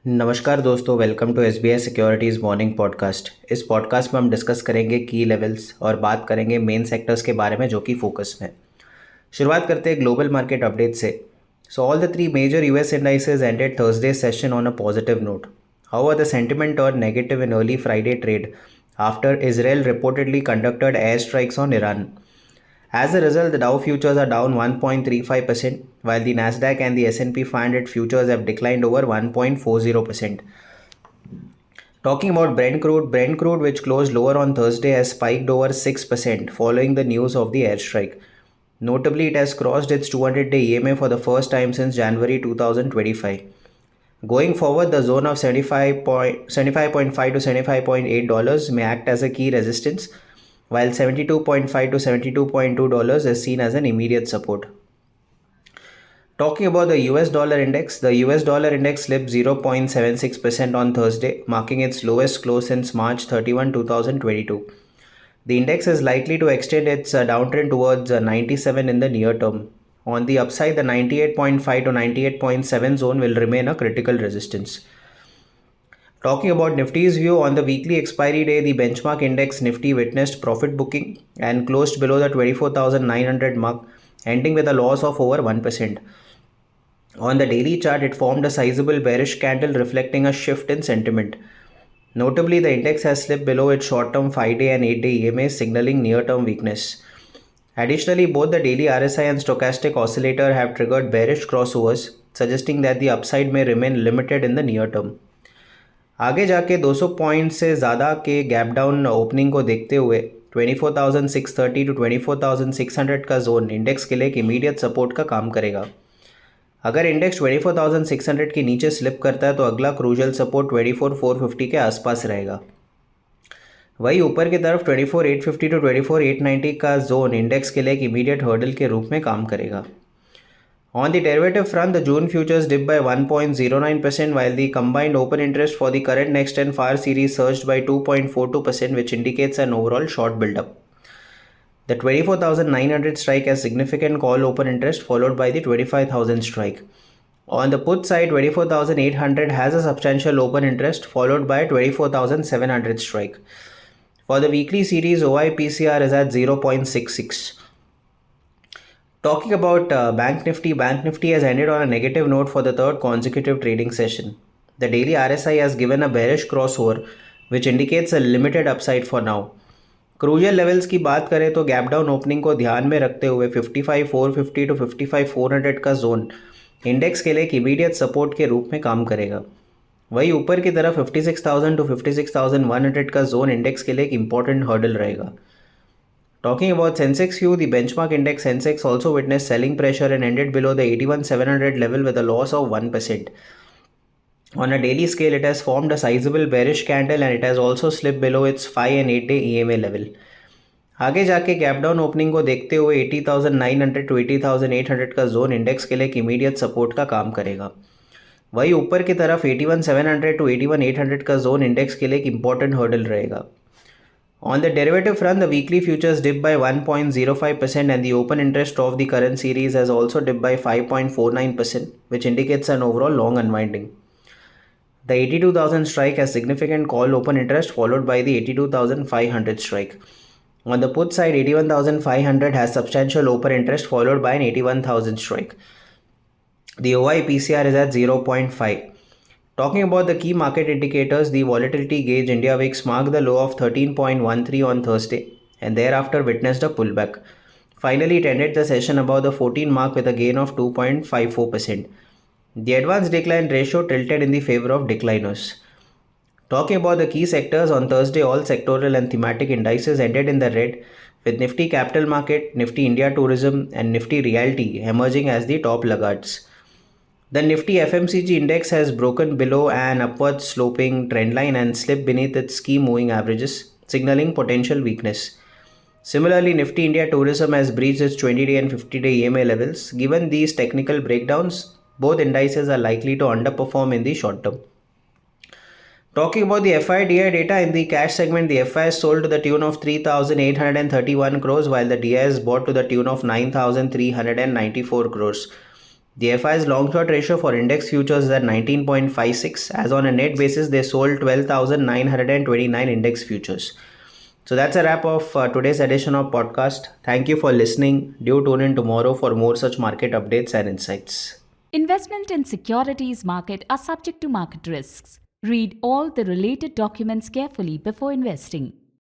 नमस्कार दोस्तों, welcome to SBI securities morning podcast. इस पॉडकास्ट में हम डिस्कस करेंगे की लेवल्स और बात करेंगे मेन सेक्टर्स के बारे में जो कि फोकस में है। शुरुआत करते हैं ग्लोबल मार्केट अपडेट से। So all the three major US indices ended Thursday session on a positive note. However the sentiment turn negative in early Friday trade after Israel reportedly conducted airstrikes on Iran. As a result, the Dow futures are down 1.35%, while the Nasdaq and the S&P 500 futures have declined over 1.40%. Talking about Brent crude which closed lower on Thursday has spiked over 6% following the news of the airstrike. Notably, it has crossed its 200-day EMA for the first time since January 2025. Going forward, the zone of 75.5 to $75.8 may act as a key resistance, while $72.5 to $72.2 is seen as an immediate support. Talking about the US dollar index, the US dollar index slipped 0.76% on Thursday, marking its lowest close since March 31, 2022. The index is likely to extend its downtrend towards 97 in the near term. On the upside, the 98.5 to 98.7 zone will remain a critical resistance. Talking about Nifty's view, on the weekly expiry day, the benchmark index Nifty witnessed profit booking and closed below the 24,900 mark, ending with a loss of over 1%. On the daily chart, it formed a sizable bearish candle reflecting a shift in sentiment. Notably, the index has slipped below its short-term 5-day and 8-day EMA, signaling near-term weakness. Additionally, both the daily RSI and stochastic oscillator have triggered bearish crossovers, suggesting that the upside may remain limited in the near term. आगे जाके 200 point से ज़्यादा के gap down opening को देखते हुए 24,630 to 24,600 का zone index के लिए एक इमीडिएट सपोर्ट का काम करेगा। अगर इंडेक्स 24,600 के नीचे स्लिप करता है तो अगला क्रूशियल सपोर्ट 24,450 के आसपास रहेगा। वही ऊपर की तरफ 24,850 टू 24,890 का जोन इंडेक्स के लिए एक इमीडिएट हर्डल के रूप में काम करेगा। On the derivative front, the June futures dipped by 1.09%, while the combined open interest for the current, next and far series surged by 2.42%, which indicates an overall short buildup. The 24,900 strike has significant call open interest, followed by the 25,000 strike. On the put side, 24,800 has a substantial open interest, followed by 24,700 strike. For the weekly series, OI-PCR is at 0.66. Talking about Bank Nifty has ended on a negative note for the third consecutive trading session. The daily RSI has given a bearish crossover, which indicates a limited upside for now. Crucial levels की बात करें तो gap down opening को ध्यान में रखते हुए 55,450 to 55,400 का जोन इंडेक्स के लिए एक इमीडिएट सपोर्ट के रूप में काम करेगा। वही ऊपर की तरफ 56,000 टू 56,100 का जोन इंडेक्स के लिए एक इंपॉर्टेंट हर्डल रहेगा। Talking about Sensex view, the benchmark index Sensex also witnessed selling pressure and ended below the 81,700 level with a loss of 1%. On a daily scale, it has formed a sizable bearish candle and it has also slipped below its 5 and 8-day EMA level. आगे जाके gap down opening को देखते हुए 80,900 to 80,800 का zone index के लिए एक immediate support का काम करेगा। वही ऊपर की तरफ 81,700 टू 81,800 का जोन इंडेक्स के लिए एक इंपॉर्टेंट हर्डल रहेगा। On the derivative front, the weekly futures dipped by 1.05% and the open interest of the current series has also dipped by 5.49%, which indicates an overall long unwinding. The 82,000 strike has significant call open interest, followed by the 82,500 strike. On the put side, 81,500 has substantial open interest, followed by an 81,000 strike. The OI-PCR is at 0.5. Talking about the key market indicators, the volatility gauge India VIX marked the low of 13.13 on Thursday and thereafter witnessed a pullback. Finally, it ended the session above the 14 mark with a gain of 2.54%. The advanced decline ratio tilted in the favor of decliners. Talking about the key sectors, on Thursday, all sectoral and thematic indices ended in the red, with Nifty Capital Market, Nifty India Tourism and Nifty Realty emerging as the top laggards. The Nifty FMCG index has broken below an upward sloping trendline and slipped beneath its key moving averages, signaling potential weakness. Similarly, Nifty India Tourism has breached its 20-day and 50-day EMA levels. Given these technical breakdowns, both indices are likely to underperform in the short term. Talking about the FI/DI data, in the cash segment, the FI is sold to the tune of 3,831 crores, while the DI is bought to the tune of 9,394 crores. The FI's long short ratio for index futures is at 19.56, as on a net basis they sold 12,929 index futures. So that's a wrap of today's edition of podcast. Thank you for listening. Do tune in tomorrow for more such market updates and insights. Investment in securities market are subject to market risks. Read all the related documents carefully before investing.